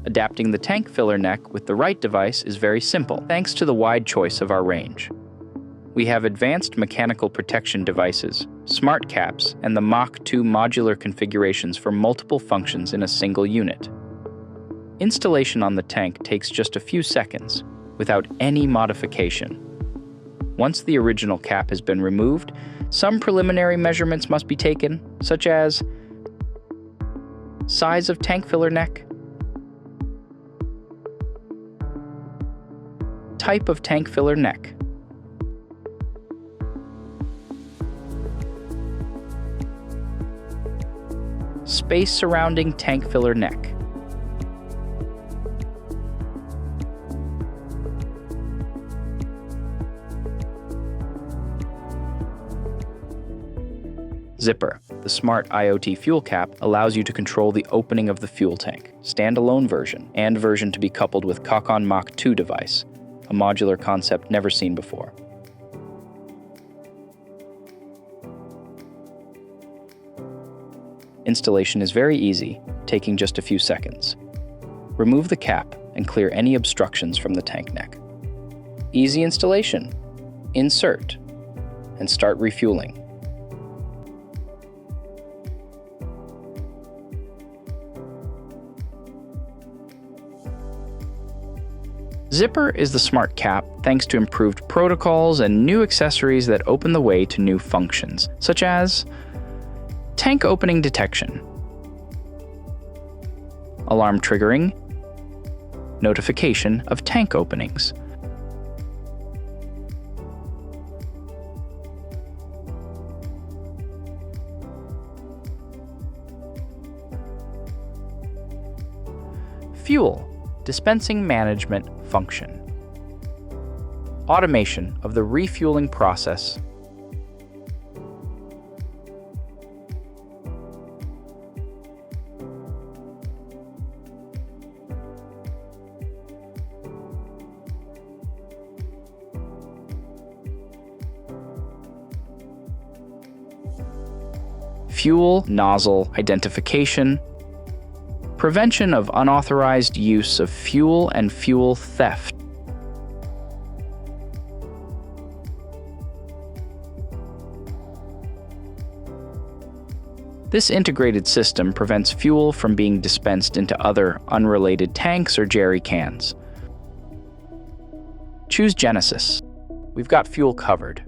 Adapting the tank filler neck with the right device is very simple, thanks to the wide choice of our range. We have advanced mechanical protection devices, smart caps, and the Mach 2 modular configurations for multiple functions in a single unit. Installation on the tank takes just a few seconds, without any modification. Once the original cap has been removed, some preliminary measurements must be taken, such as size of tank filler neck, type of tank filler neck, space surrounding tank filler neck, ZIPPER, the smart IoT fuel cap, allows you to control the opening of the fuel tank, standalone version, and version to be coupled with Cock-on Mach 2 device, a modular concept never seen before. Installation is very easy, taking just a few seconds. Remove the cap and clear any obstructions from the tank neck. Easy installation. Insert and start refueling. ZIPPER is the smart cap thanks to improved protocols and new accessories that open the way to new functions, such as tank opening detection, alarm triggering, notification of tank openings, fuel dispensing management function, automation of the refueling process, fuel nozzle identification, prevention of unauthorized use of fuel and fuel theft, this integrated system prevents fuel from being dispensed into other unrelated tanks or jerry cans. Choose Genesis. We've got fuel covered.